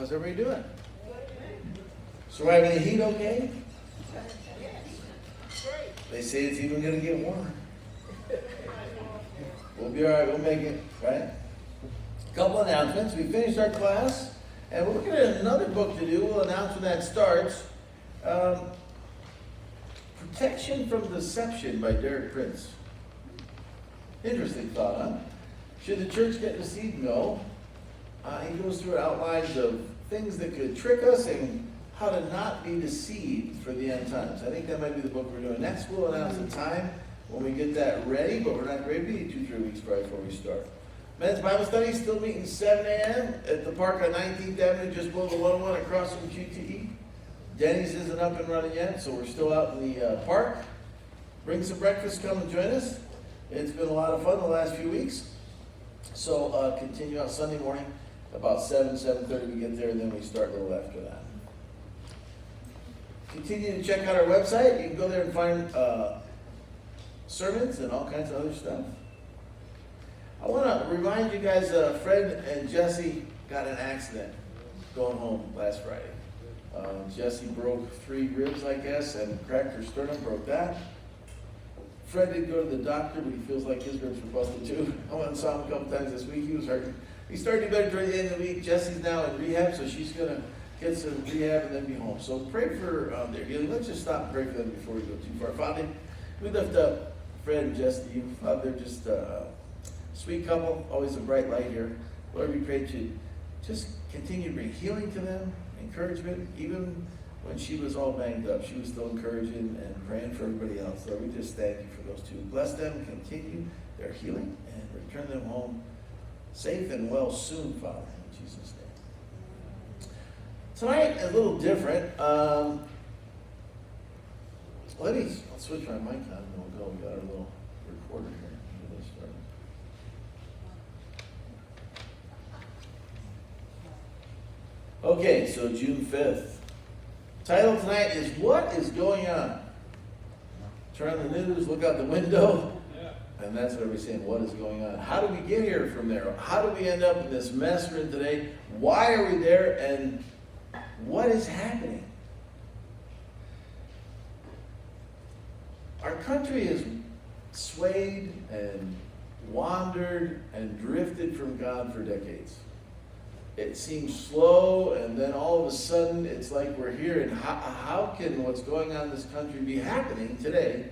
How's everybody doing? Surviving the heat okay? They say it's even going to get warmer. We'll be all right. We'll make it, right? A couple announcements. We finished our class, and we're looking at another book to do. We'll announce when that starts. Protection from Deception by Derek Prince. Interesting thought, huh? Should the church get deceived? No. He goes through outlines of things that could trick us and how to not be deceived for the end times. I think that might be the book we're doing next. We'll announce the time when we get that ready, but we're not ready. Be 2-3 weeks probably before we start. Men's Bible study still meeting 7 a.m. at the park on 19th Avenue, just below the 101 across from QTE. Denny's isn't up and running yet, so we're still out in the park. Bring some breakfast, come and join us. It's been a lot of fun the last few weeks. So continue on Sunday morning, about 7:30 we get there, and then we start a little after that. Continue to check out our website. You can go there and find sermons and all kinds of other stuff. I want to remind you guys, Fred and Jesse got in an accident going home last Friday. Jesse broke 3 ribs, I guess, and cracked her sternum, broke that. Fred did go to the doctor, but he feels like his ribs were busted too. I went and saw him a couple times this week. He was hurting. He started to be better during the end of the week. Jesse's now in rehab, so she's going to get some rehab and then be home. So pray for their healing. Let's just stop and pray for them before we go too far. Father, we lift up Fred and Jesse to you. Father, they're just a sweet couple, always a bright light here. Lord, we pray to just continue to bring healing to them, encouragement. Even when she was all banged up, she was still encouraging and praying for everybody else. Lord, we just thank you for those two. Bless them, continue their healing, and return them home safe and well soon, Father, in Jesus' name. Tonight is a little different. I'll switch my mic on and we'll go. We got our little recorder here. Get this started. Okay, so June 5th. Title tonight is What is Going On? Turn on the news, look out the window, and that's what everybody's saying, what is going on? How do we get here from there? How do we end up in this mess we're in today? Why are we there? And what is happening? Our country has swayed and wandered and drifted from God for decades. It seems slow, and then all of a sudden it's like we're here. And how can what's going on in this country be happening today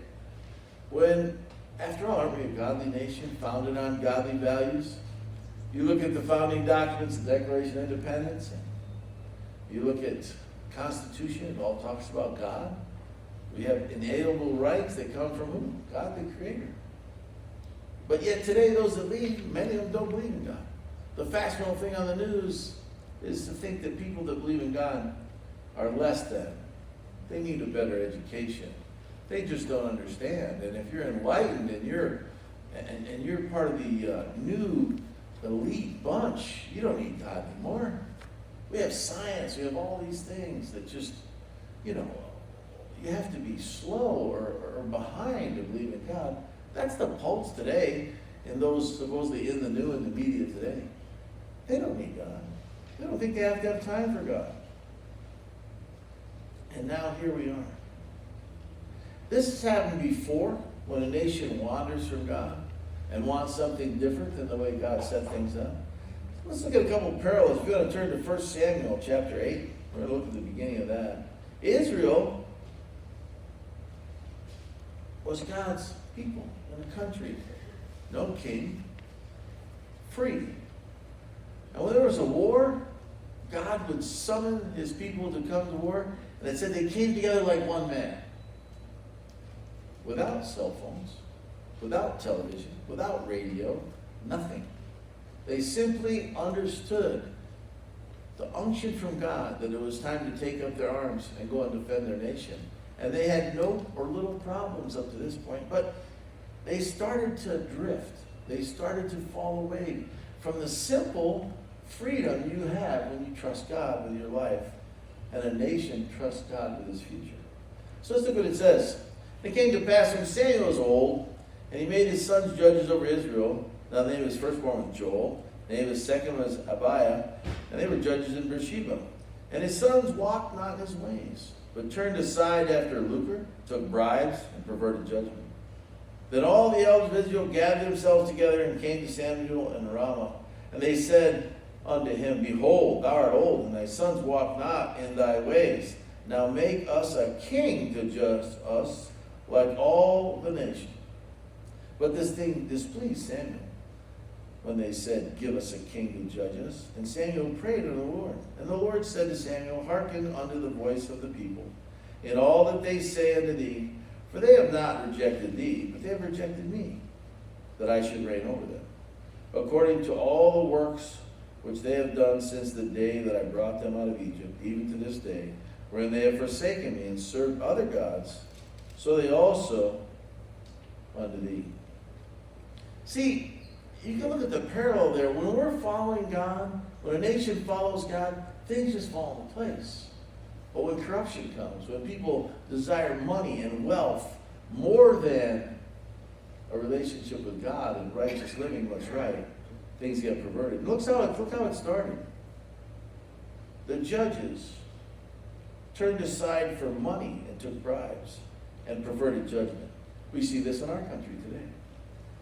when, after all, aren't we a godly nation founded on godly values? You look at the founding documents, the Declaration of Independence, and you look at the Constitution, it all talks about God. We have inalienable rights that come from who? God the Creator. But yet today, those that leave, many of them don't believe in God. The fashionable thing on the news is to think that people that believe in God are less than. They need a better education. They just don't understand. And if you're enlightened and you're part of the new elite bunch, you don't need God anymore. We have science. We have all these things that just, you have to be slow or behind to believe in God. That's the pulse today in those supposedly in the new and the media today. They don't need God. They don't think they have to have time for God. And now here we are. This has happened before when a nation wanders from God and wants something different than the way God set things up. Let's look at a couple of parallels. If you want to turn to 1 Samuel chapter 8, we're going to look at the beginning of that. Israel was God's people in a country. No king. Free. And when there was a war, God would summon his people to come to war. And it said they came together like one man. Without cell phones, without television, without radio, nothing. They simply understood the unction from God that it was time to take up their arms and go and defend their nation. And they had no or little problems up to this point, but they started to drift. They started to fall away from the simple freedom you have when you trust God with your life, and a nation trusts God with his future. So let's look what it says. It came to pass when Samuel was old, and he made his sons judges over Israel. Now the name of his firstborn was Joel, The name of his second was Abiah, and they were judges in Beersheba. And his sons walked not in his ways, but turned aside after lucre, took bribes, and perverted judgment. Then all the elders of Israel gathered themselves together and came to Samuel in Ramah. And they said unto him, Behold, thou art old, and thy sons walk not in thy ways. Now make us a king to judge us like all the nation. But this thing displeased Samuel, when they said, Give us a king to judge us. And Samuel prayed unto the Lord. And the Lord said to Samuel, Hearken unto the voice of the people, in all that they say unto thee, for they have not rejected thee, but they have rejected me, that I should reign over them, according to all the works which they have done since the day that I brought them out of Egypt, even to this day, wherein they have forsaken me and served other gods, so they also unto thee. See, you can look at the parallel there. When we're following God, when a nation follows God, things just fall into place. But when corruption comes, when people desire money and wealth more than a relationship with God and righteous living, what's right, things get perverted. Look how it started. The judges turned aside for money and took bribes and perverted judgment. We see this in our country today.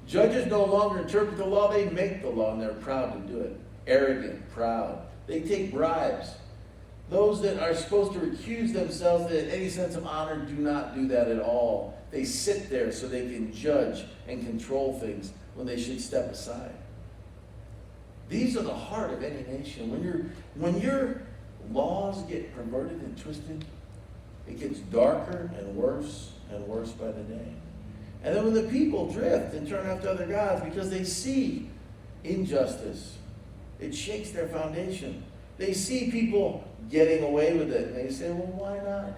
Judges no longer interpret the law, they make the law, and they're proud to do it. Arrogant, proud. They take bribes. Those that are supposed to recuse themselves in any sense of honor do not do that at all. They sit there so they can judge and control things when they should step aside. These are the heart of any nation. When your laws get perverted and twisted, it gets darker and worse by the day. And then when the people drift and turn after other gods because they see injustice, it shakes their foundation. They see people getting away with it, and they say, well, why not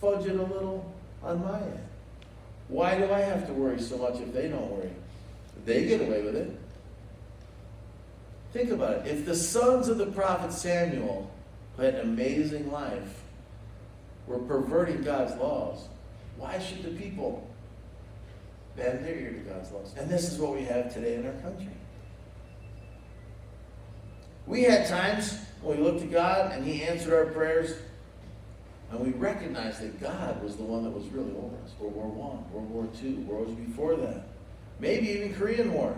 fudge it a little on my end? Why do I have to worry so much if they don't worry? They get away with it. Think about it. If the sons of the prophet Samuel, who had an amazing life, were perverting God's laws, why should the people bend their ear to God's laws? And this is what we have today in our country. We had times when we looked to God and He answered our prayers, and we recognized that God was the one that was really over us. World War I, World War II, wars before that, maybe even Korean War.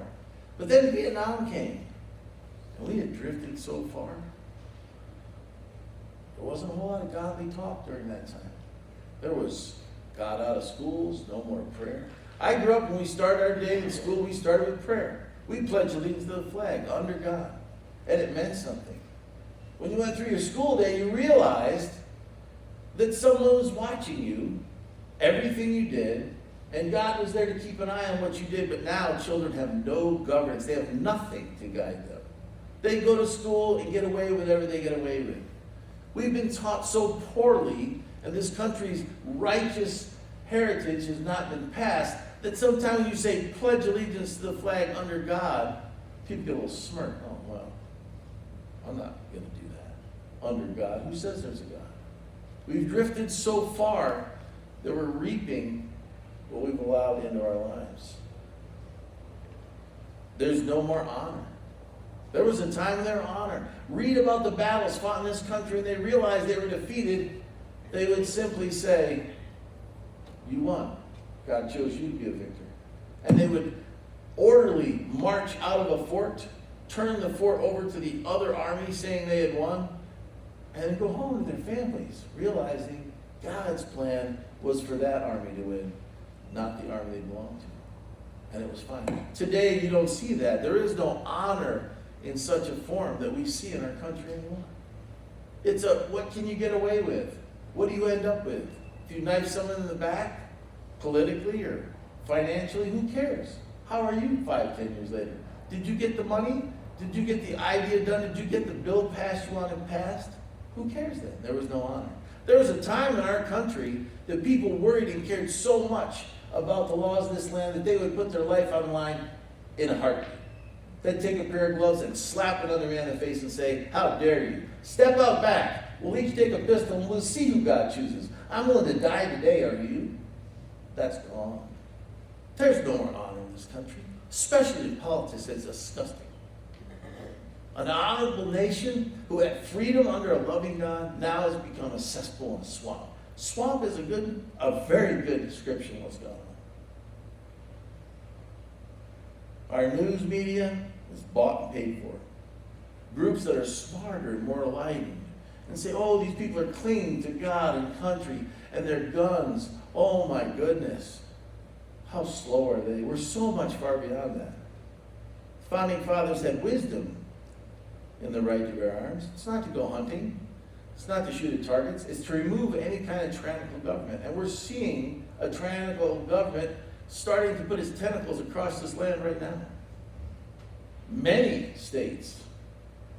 But then Vietnam came, and we had drifted so far. There wasn't a whole lot of godly talk during that time. There was God out of schools, no more prayer. I grew up when we started our day in school, we started with prayer. We pledged allegiance to the flag, under God. And it meant something. When you went through your school day, you realized that someone was watching you, everything you did, and God was there to keep an eye on what you did. But now children have no governance. They have nothing to guide them. They go to school and get away with whatever they get away with. We've been taught so poorly, and this country's righteous heritage has not been passed, that sometimes you say, pledge allegiance to the flag under God, people get a little smirk. Oh, well, I'm not going to do that. Under God? Who says there's a God? We've drifted so far that we're reaping what we've allowed into our lives. There's no more honor. There was a time of their honor. Read about the battles fought in this country, and they realized they were defeated. They would simply say, you won. God chose you to be a victor. And they would orderly march out of a fort, turn the fort over to the other army saying they had won, and go home to their families, realizing God's plan was for that army to win, not the army they belonged to. And it was fine. Today, you don't see that. There is no honor in such a form that we see in our country anymore. It's a, what can you get away with? What do you end up with? If you knife someone in the back, politically or financially, who cares? How are you 5-10 years later? Did you get the money? Did you get the idea done? Did you get the bill passed you wanted passed? Who cares then? There was no honor. There was a time in our country that people worried and cared so much about the laws of this land that they would put their life on the line in a heartbeat. They'd take a pair of gloves and slap another man in the face and say, how dare you? Step out back. We'll each take a pistol and we'll see who God chooses. I'm willing to die today, are you? That's gone. There's no more honor in this country, especially in politics. It's disgusting. An honorable nation who had freedom under a loving God now has become a cesspool and a swamp. Swamp is a very good description of what's going on. Our news media is bought and paid for. Groups that are smarter and more enlightened and say, oh, these people are clinging to God and country and their guns. Oh my goodness. How slow are they? We're so much far beyond that. Founding fathers had wisdom in the right to bear arms. It's not to go hunting. It's not to shoot at targets. It's to remove any kind of tyrannical government. And we're seeing a tyrannical government starting to put its tentacles across this land right now. Many states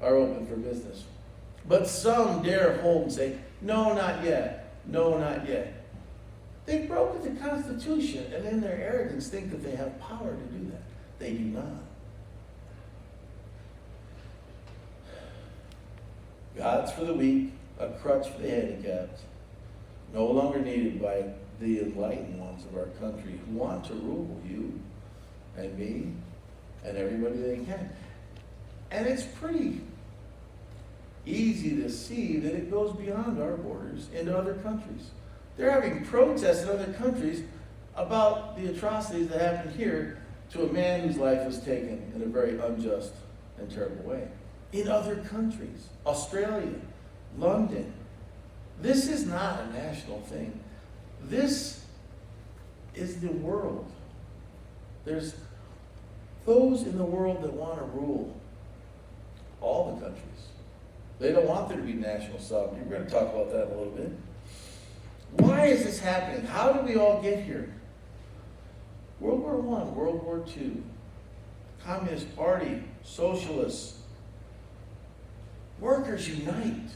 are open for business. But some dare hold and say, no, not yet. No, not yet. They've broken the Constitution, and in their arrogance think that they have power to do that. They do not. God's for the weak, a crutch for the handicapped, no longer needed by the enlightened ones of our country who want to rule you and me and everybody they can. And it's pretty easy to see that it goes beyond our borders into other countries. They're having protests in other countries about the atrocities that happened here to a man whose life was taken in a very unjust and terrible way. In other countries, Australia, London. This is not a national thing. This is the world. There's those in the world that want to rule all the countries. They don't want there to be national sovereignty. We're going to talk about that in a little bit. Why is this happening? How did we all get here? World War I, World War II, Communist Party, socialists. Workers unite.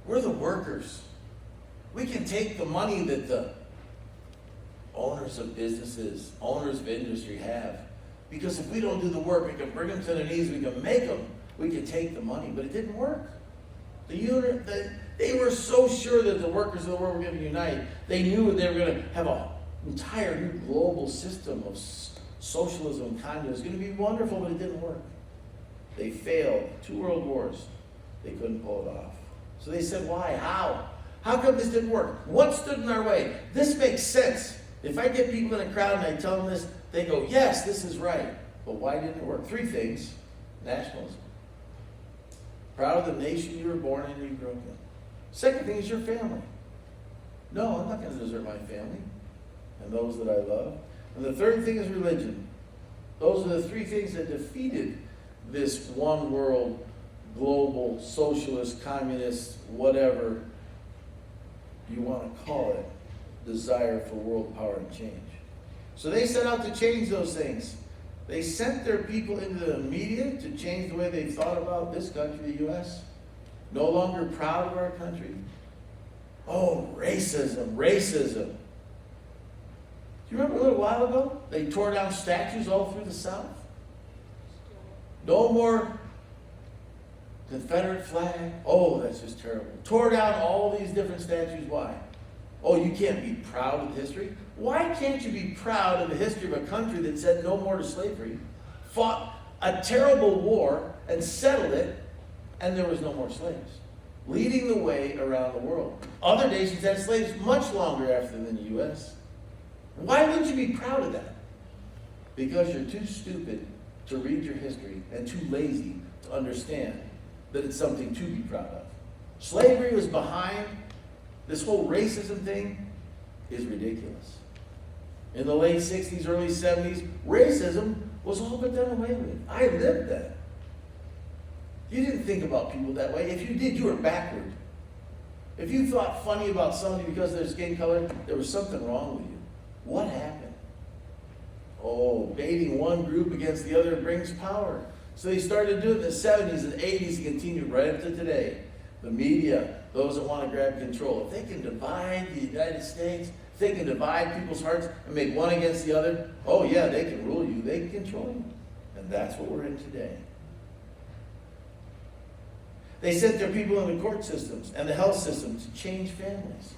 We're the workers. We can take the money that the owners of businesses, owners of industry have. Because if we don't do the work, we can bring them to their knees, we can make them, we can take the money. But it didn't work. They were so sure that the workers of the world were going to unite. They knew they were going to have an entire new global system of socialism and communism. It was going to be wonderful, but it didn't work. They failed. 2 world wars. They couldn't pull it off. So they said, why? How? How come this didn't work? What stood in our way? This makes sense. If I get people in a crowd and I tell them this, they go, yes, this is right. But why didn't it work? 3 things. Nationalism. Proud of the nation you were born in and you grew up in. Second thing is your family. No, I'm not going to desert my family and those that I love. And the third thing is religion. Those are the 3 things that defeated this one world, global, socialist, communist, whatever you want to call it, desire for world power and change. So they set out to change those things. They sent their people into the media to change the way they thought about this country, the U.S. No longer proud of our country. Oh, racism, racism. Do you remember a little while ago? They tore down statues all through the South. No more Confederate flag. Oh, that's just terrible. Tore down all these different statues. Why? Oh, you can't be proud of history? Why can't you be proud of the history of a country that said no more to slavery, fought a terrible war and settled it, and there was no more slaves, leading the way around the world? Other nations had slaves much longer after than the U.S. Why wouldn't you be proud of that? Because you're too stupid to read your history and too lazy to understand that it's something to be proud of. Slavery was behind this whole racism thing is ridiculous. In the late 60s, early 70s, racism was all but done away with. I lived that. You didn't think about people that way. If you did, you were backward. If you thought funny about somebody because of their skin color, there was something wrong with you. What happened? Oh, baiting one group against the other brings power. So they started doing it in the 70s and 80s and continued right up to today. The media, those that want to grab control. If they can divide the United States, if they can divide people's hearts and make one against the other, oh yeah, they can rule you, they can control you. And that's what we're in today. They sent their people in the court systems and the health system to change families.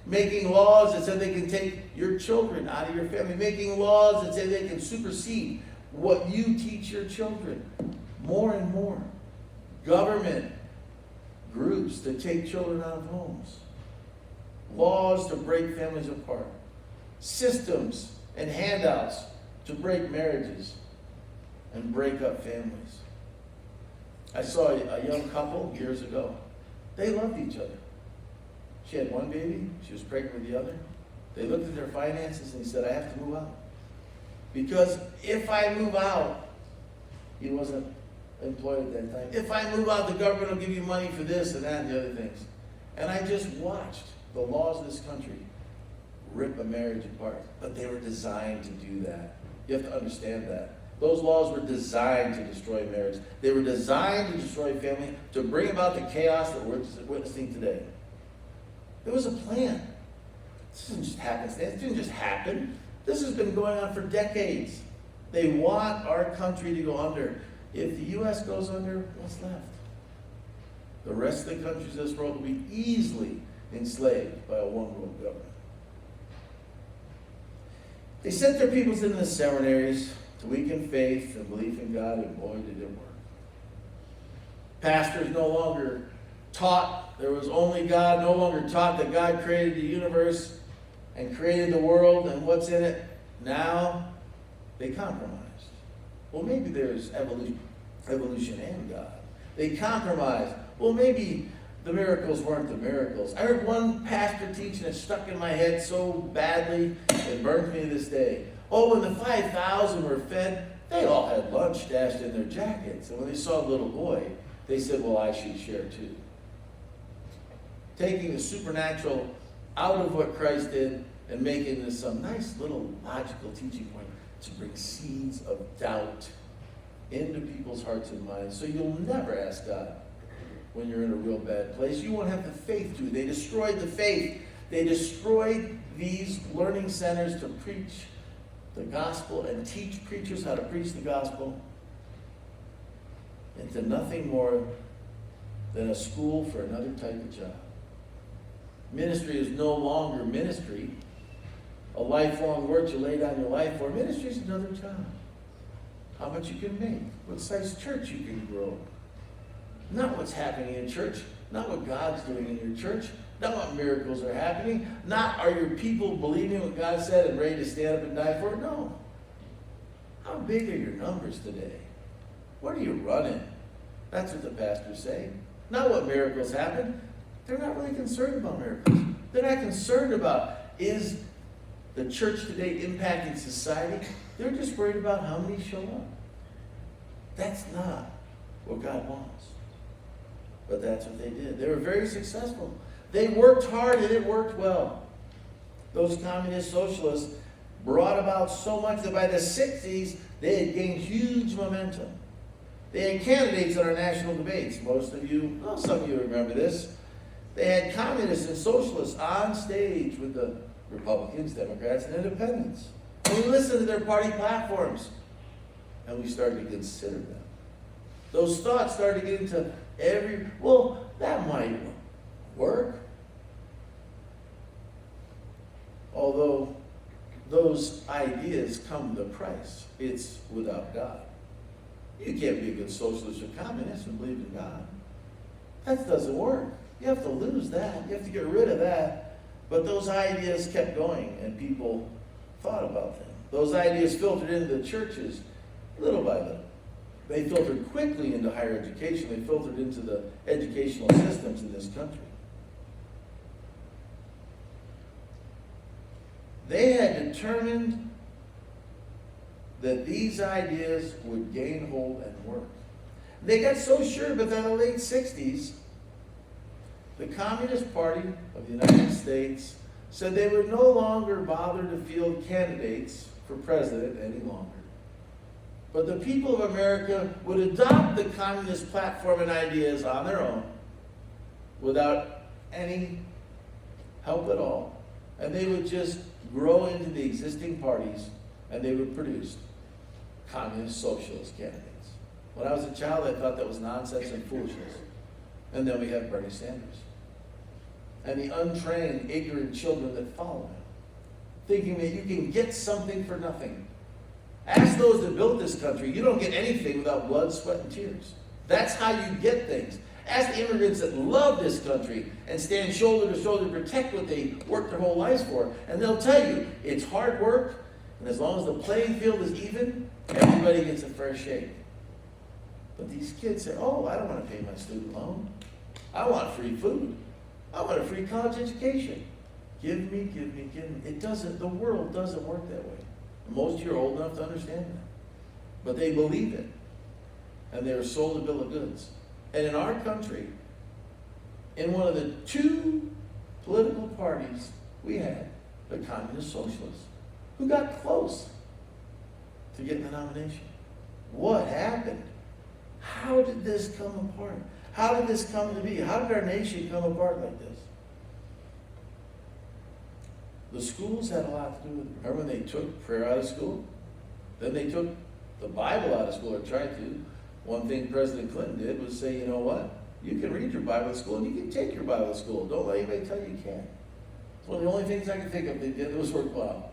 Making laws that said they can take your children out of your family. Making laws that say they can supersede what you teach your children. more and more. Government groups to take children out of homes. Laws to break families apart. Systems and handouts to break marriages and break up families. I saw a young couple years ago. They loved each other. She had one baby. She was pregnant with the other. They looked at their finances and he said, I have to move out. Because if I move out, he wasn't employed at that time. If I move out, the government will give you money for this and that and the other things. And I just watched the laws of this country rip a marriage apart. But they were designed to do that. You have to understand that. Those laws were designed to destroy marriage. They were designed to destroy family, to bring about the chaos that we're witnessing today. There was a plan. This didn't just happen. It didn't just happen. This has been going on for decades. They want our country to go under. If the U.S. goes under, what's left? The rest of the countries of this world will be easily enslaved by a one-world government. They sent their peoples into the seminaries to weaken faith and belief in God, and boy, did it work. Pastors no longer taught there was only God, no longer taught that God created the universe and created the world and what's in it. Now, they compromised. Well, maybe there's evolution and God. They compromised. Well, maybe the miracles weren't the miracles. I heard one pastor teach, and it stuck in my head so badly, it burns me to this day. Oh, when the 5,000 were fed, they all had lunch stashed in their jackets. And when they saw a little boy, they said, well, I should share too. Taking the supernatural out of what Christ did and making this some nice little logical teaching point to bring seeds of doubt into people's hearts and minds. So you'll never ask God when you're in a real bad place. You won't have the faith to. They destroyed the faith. They destroyed these learning centers to preach the gospel and teach preachers how to preach the gospel into nothing more than a school for another type of job. Ministry is no longer ministry, a lifelong work you lay down your life for. Ministry is another job. How much you can make, what size church you can grow. Not what's happening in church, not what God's doing in your church, not what miracles are happening, not are your people believing what God said and ready to stand up and die for it. No. How big are your numbers today? What are you running? That's what the pastors say. Not what miracles happen. They're not really concerned about miracles. They're not concerned about, is the church today impacting society? They're just worried about how many show up. That's not what God wants. But that's what they did. They were very successful. They worked hard and it worked well. Those communist socialists brought about so much that by the 60s, they had gained huge momentum. They had candidates at our national debates. Most of you, well, some of you remember this. They had communists and socialists on stage with the Republicans, Democrats, and Independents. And we listened to their party platforms, and we started to consider them. Those thoughts started to get into well, that might work. Although those ideas come with a price. It's without God. You can't be a good socialist or communist and believe in God. That doesn't work. You have to lose that. You have to get rid of that. But those ideas kept going, and people thought about them. Those ideas filtered into the churches little by little. They filtered quickly into higher education. They filtered into the educational systems in this country. They had determined that these ideas would gain hold and work. They got so sure, but in the late 60s, the Communist Party of the United States said they would no longer bother to field candidates for president any longer. But the people of America would adopt the communist platform and ideas on their own without any help at all. And they would just grow into the existing parties, and they would produce communist socialist candidates. When I was a child, I thought that was nonsense and foolishness. And then we have Bernie Sanders. And the untrained, ignorant children that follow him, thinking that you can get something for nothing. Ask those that built this country. You don't get anything without blood, sweat, and tears. That's how you get things. Ask the immigrants that love this country and stand shoulder to shoulder to protect what they worked their whole lives for. And they'll tell you, it's hard work, and as long as the playing field is even, everybody gets a fair shake. But these kids say, oh, I don't want to pay my student loan. I want free food. I want a free college education. Give me, give me, give me. It doesn't, the world doesn't work that way. Most of you are old enough to understand that. But they believe it. And they were sold a bill of goods. And in our country, in one of the two political parties we had, the Communist Socialists, who got close to getting the nomination. What happened? How did this come apart? How did this come to be? How did our nation come apart like this? The schools had a lot to do with it. Remember when they took prayer out of school? Then they took the Bible out of school, or tried to. One thing President Clinton did was say, you know what? You can read your Bible at school and you can take your Bible to school. Don't let anybody tell you you can't. It's one of the only things I can think of they did that was worthwhile.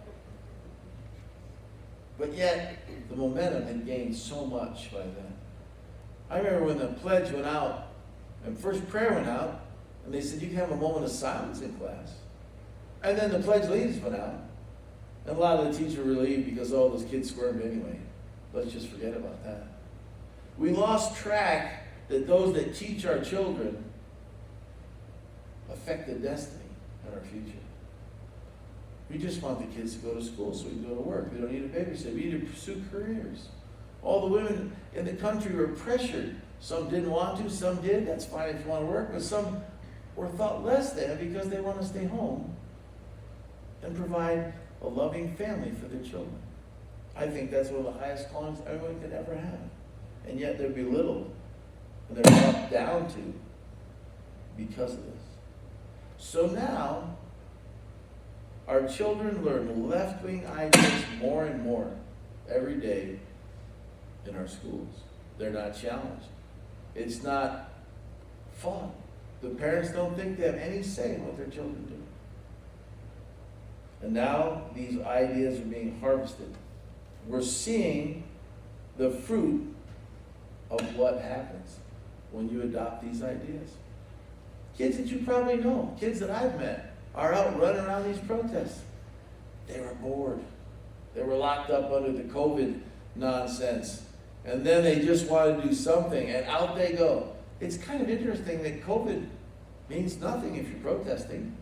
But yet, the momentum had gained so much by then. I remember when the pledge went out, and first prayer went out, and they said you can have a moment of silence in class. And then the pledge leaves went out. And a lot of the teachers were relieved because all those kids squirmed anyway. Let's just forget about that. We lost track that those that teach our children affect the destiny and our future. We just want the kids to go to school so we can go to work. We don't need a babysitter. We need to pursue careers. All the women in the country were pressured. Some didn't want to, some did. That's fine if you want to work. But some were thought less than because they want to stay home and provide a loving family for their children. I think that's one of the highest callings everyone could ever have. And yet they're belittled and they're brought down to because of this. So now, our children learn left-wing ideas more and more every day in our schools. They're not challenged. It's not fun. The parents don't think they have any say in what their children do. And now these ideas are being harvested. We're seeing the fruit of what happens when you adopt these ideas. Kids that you probably know, kids that I've met, are out running around these protests. They were bored. They were locked up under the COVID nonsense. And then they just want to do something, and out they go. It's kind of interesting that COVID means nothing if you're protesting.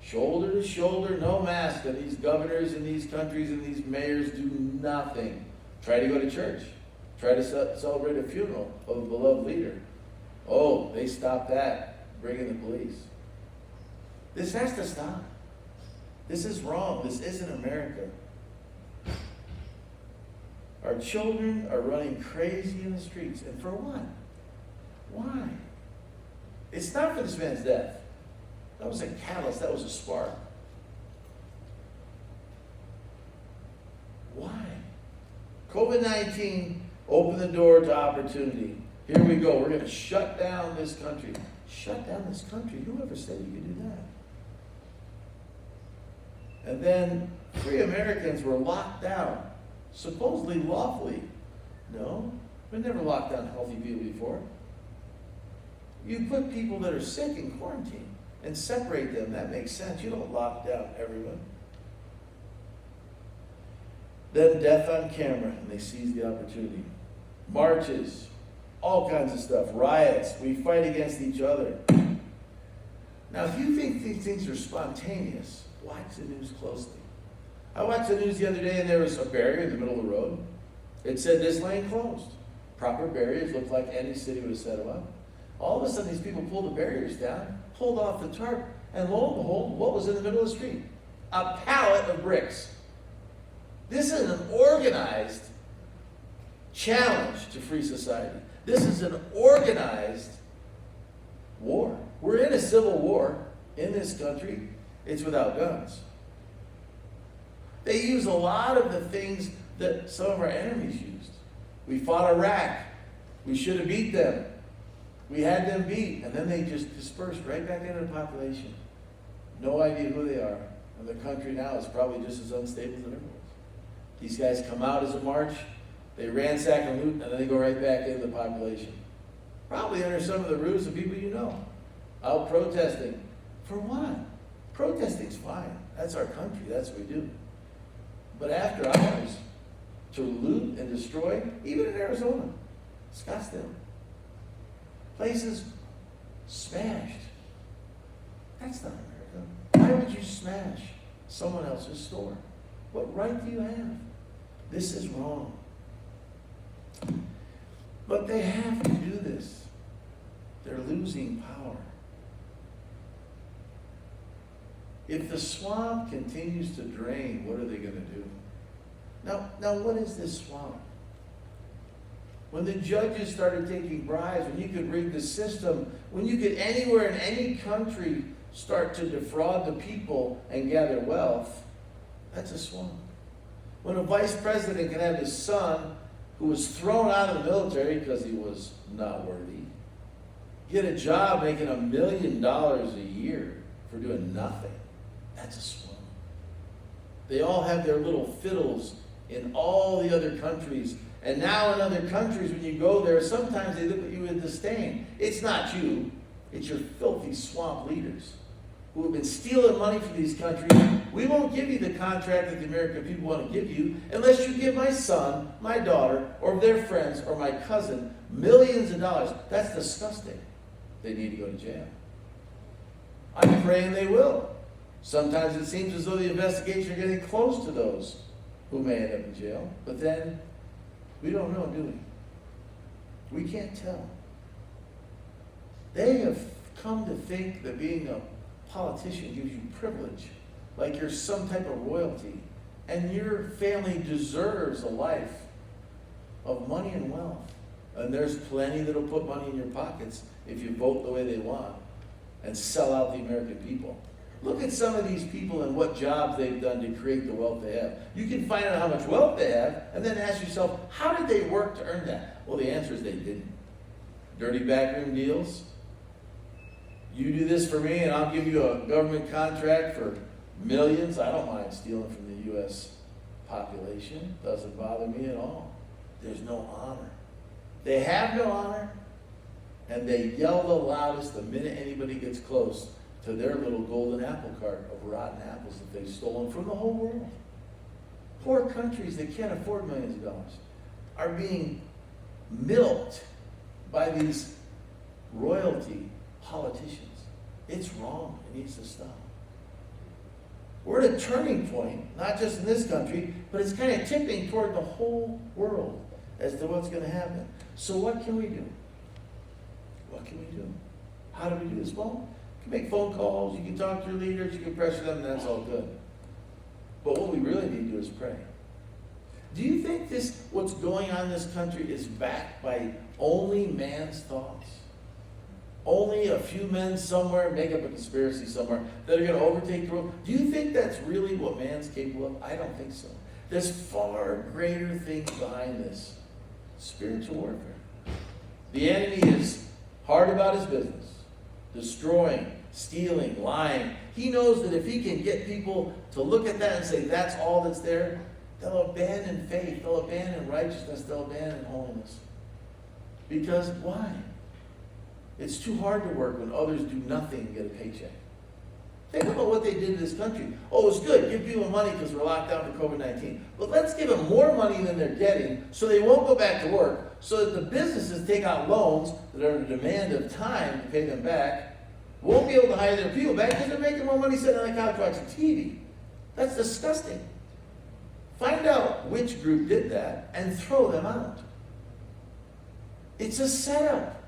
Shoulder to shoulder, no mask, and these governors in these countries and these mayors do nothing. Try to go to church. Try to celebrate a funeral of a beloved leader. Oh, they stopped that, bringing the police. This has to stop. This is wrong. This isn't America. Our children are running crazy in the streets. And for what? Why? It's not for this man's death. That was a catalyst. That was a spark. Why? COVID-19 opened the door to opportunity. Here we go. We're going to shut down this country. Shut down this country? Whoever said you could do that? And then free Americans were locked down, supposedly lawfully. No, we never locked down healthy people before. You put people that are sick in quarantine and separate them. That makes sense. You don't lock down everyone. Then death on camera, and they seize the opportunity. Marches, all kinds of stuff, riots. We fight against each other. Now, if you think these things are spontaneous, watch the news closely. I watched the news the other day, and there was a barrier in the middle of the road. It said this lane closed. Proper barriers looked like any city would have set them up. All of a sudden, these people pulled the barriers down, pulled off the tarp, and lo and behold, what was in the middle of the street? A pallet of bricks. This is an organized challenge to free society. This is an organized war. We're in a civil war in this country. It's without guns. They use a lot of the things that some of our enemies used. We fought Iraq. We should have beat them. We had them beat, and then they just dispersed right back into the population. No idea who they are. And the country now is probably just as unstable as it ever was. These guys come out as a march, they ransack and loot, and then they go right back into the population. Probably under some of the ruse of people you know. Out protesting. For what? Protesting's fine. That's our country. That's what we do. But after hours, to loot and destroy, even in Arizona, Scottsdale, places smashed. That's not America. Why would you smash someone else's store? What right do you have? This is wrong. But they have to do this. They're losing power. If the swamp continues to drain, what are they going to do? Now, what is this swamp? When the judges started taking bribes, when you could rig the system, when you could anywhere in any country start to defraud the people and gather wealth, that's a swamp. When a vice president can have his son, who was thrown out of the military because he was not worthy, get a job making $1 million a year for doing nothing, that's a swamp. They all have their little fiddles in all the other countries. And now in other countries, when you go there, sometimes they look at you with disdain. It's not you. It's your filthy swamp leaders who have been stealing money from these countries. We won't give you the contract that the American people want to give you unless you give my son, my daughter, or their friends, or my cousin millions of dollars. That's disgusting. They need to go to jail. I'm praying they will. Sometimes it seems as though the investigations are getting close to those who may end up in jail. But then, we don't know, do we? We can't tell. They have come to think that being a politician gives you privilege, like you're some type of royalty, and your family deserves a life of money and wealth. And there's plenty that'll put money in your pockets if you vote the way they want and sell out the American people. Look at some of these people and what jobs they've done to create the wealth they have. You can find out how much wealth they have and then ask yourself, how did they work to earn that? Well, the answer is they didn't. Dirty backroom deals. You do this for me and I'll give you a government contract for millions. I don't mind stealing from the U.S. population. Doesn't bother me at all. There's no honor. They have no honor, and they yell the loudest the minute anybody gets close to their little golden apple cart of rotten apples that they've stolen from the whole world. Poor countries that can't afford millions of dollars are being milked by these royalty politicians. It's wrong. It needs to stop. We're at a turning point, not just in this country, but it's kind of tipping toward the whole world as to what's going to happen. So what can we do? What can we do? How do we do this? Well, you can make phone calls, you can talk to your leaders, you can pressure them, and that's all good. But what we really need to do is pray. Do you think what's going on in this country is backed by only man's thoughts? Only a few men somewhere make up a conspiracy somewhere that are going to overtake the world? Do you think that's really what man's capable of? I don't think so. There's far greater things behind this. Spiritual warfare. The enemy is hard about his business. Destroying, stealing, lying. He knows that if he can get people to look at that and say that's all that's there, they'll abandon faith, they'll abandon righteousness, they'll abandon holiness. Because why? It's too hard to work when others do nothing and get a paycheck. Think about what they did in this country. Oh, it's good. Give people money because we're locked down for COVID-19. But let's give them more money than they're getting so they won't go back to work, so that the businesses take out loans that are in demand of time to pay them back, won't be able to hire their people back because they're making more money sitting on the couch watching TV. That's disgusting. Find out which group did that and throw them out. It's a setup.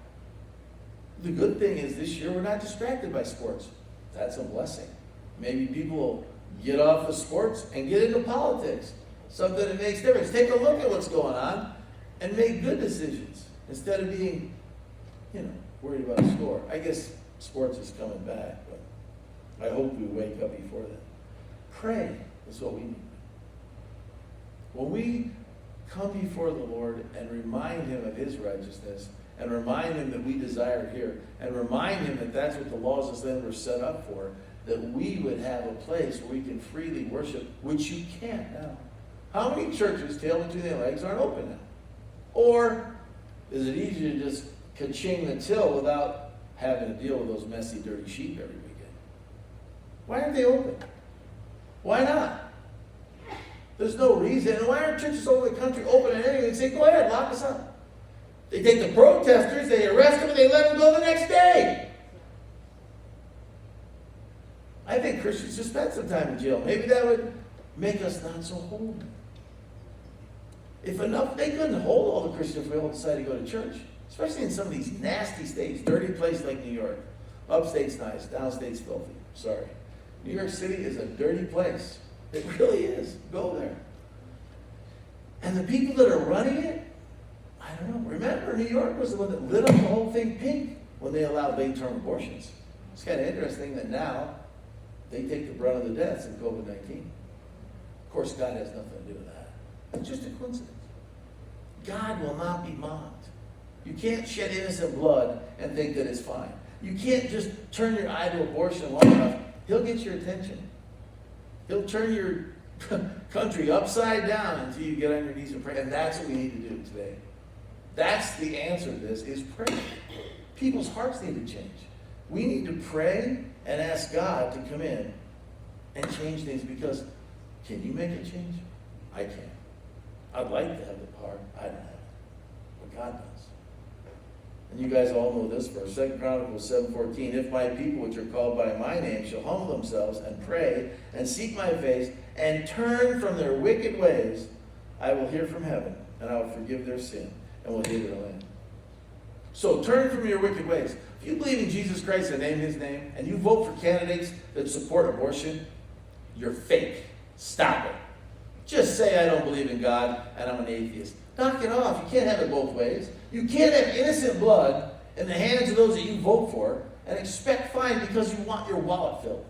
The good thing is this year we're not distracted by sports. That's a blessing. Maybe people will get off of sports and get into politics. Something that makes difference. Take a look at what's going on and make good decisions instead of being, worried about a score. I guess sports is coming back, but I hope we wake up before then. Pray is what we need. When we come before the Lord and remind Him of His righteousness, and remind Him that we desire it here, and remind Him that that's what the laws of sin were set up for, that we would have a place where we can freely worship, which you can't now. How many churches, tail between their legs, aren't open now? Or is it easier to just ka-ching the till without having to deal with those messy, dirty sheep every weekend? Why aren't they open? Why not? There's no reason. And why aren't churches over the country open and anyway and say, go ahead, lock us up? They take the protesters, they arrest them, and they let them go the next day. I think Christians should spend some time in jail. Maybe that would make us not so holy. If enough, they couldn't hold all the Christians if we all decided to go to church. Especially in some of these nasty states. Dirty place like New York. Upstate's nice, downstate's filthy. Sorry. New York City is a dirty place. It really is. Go there. And the people that are running it, I don't know. Remember, New York was the one that lit up the whole thing pink when they allowed late-term abortions. It's kind of interesting that now they take the brunt of the deaths in COVID-19. Of course, God has nothing to do with that. It's just a coincidence. God will not be mocked. You can't shed innocent blood and think that it's fine. You can't just turn your eye to abortion long enough. He'll get your attention. He'll turn your country upside down until you get on your knees and pray. And that's what we need to do today. That's the answer to this, is pray. People's hearts need to change. We need to pray and ask God to come in and change things, because can you make a change? I can't. I'd like to have the power. I don't have it. But God does. And you guys all know this verse, 2 Chronicles 7:14. If my people, which are called by my name, shall humble themselves and pray and seek my face and turn from their wicked ways, I will hear from heaven and I will forgive their sin and will heal their land. So turn from your wicked ways. If you believe in Jesus Christ and name his name, and you vote for candidates that support abortion, you're fake. Stop it. Just say I don't believe in God and I'm an atheist. Knock it off. You can't have it both ways. You can't have innocent blood in the hands of those that you vote for and expect fine because you want your wallet filled.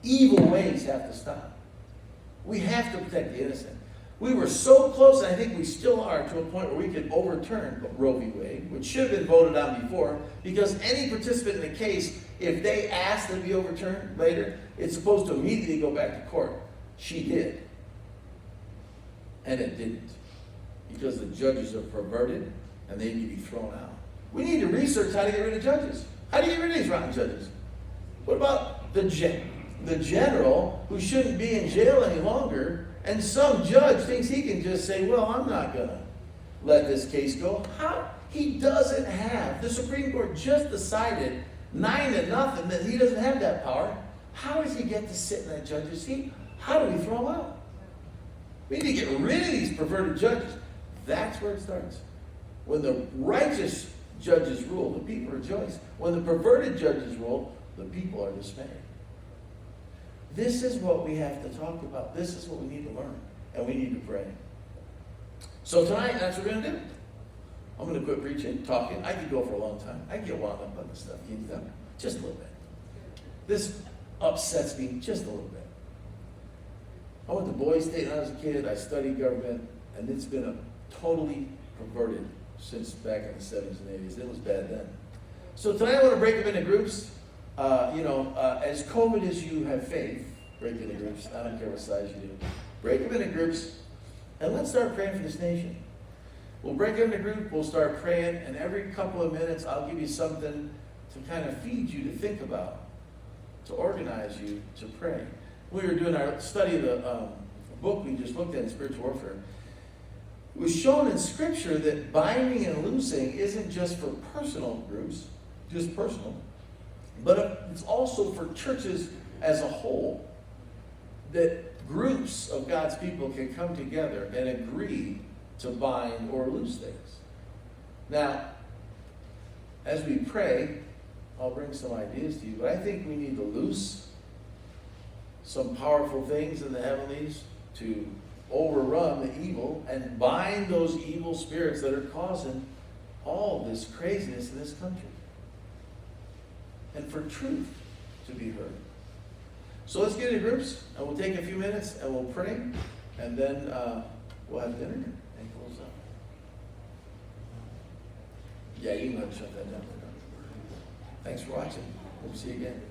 Evil ways have to stop. We have to protect the innocent. We were so close, and I think we still are, to a point where we could overturn Roe v. Wade, which should have been voted on before, because any participant in the case, if they ask to be overturned later, it's supposed to immediately go back to court. She did. And it didn't. Because the judges are perverted, and they need to be thrown out. We need to research how to get rid of judges. How do you get rid of these rotten judges? What about the general who shouldn't be in jail any longer, and some judge thinks he can just say, well, I'm not going to let this case go? How? He doesn't have. The Supreme Court just decided 9-0 that he doesn't have that power. How does he get to sit in that judge's seat? How do we throw him out? We need to get rid of these perverted judges. That's where it starts. When the righteous judges rule, the people rejoice. When the perverted judges rule, the people are dismayed. This is what we have to talk about. This is what we need to learn. And we need to pray. So tonight, that's what we're going to do. I'm going to quit preaching, talking. I could go for a long time. I can get wound up on this stuff. Can you tell me? Just a little bit. This upsets me just a little bit. I went to Boys State when I was a kid. I studied government. And it's been totally perverted since back in the 70s and 80s. It was bad then. So tonight I want to break them into groups. As COVID as you have faith, break into groups. I don't care what size you do. Break them into groups, and let's start praying for this nation. We'll break them into groups, we'll start praying, and every couple of minutes I'll give you something to kind of feed you to think about, to organize you to pray. We were doing our study of the book we just looked at in Spiritual Warfare. It was shown in Scripture that binding and loosing isn't just for personal groups, just personal, but it's also for churches as a whole, that groups of God's people can come together and agree to bind or loose things. Now, as we pray, I'll bring some ideas to you, but I think we need to loose some powerful things in the heavenlies to overrun the evil and bind those evil spirits that are causing all this craziness in this country. And for truth to be heard. So let's get into groups, and we'll take a few minutes, and we'll pray, and then we'll have dinner and close up. Yeah, you can go ahead and shut that down. Thanks for watching. Hope to see you again.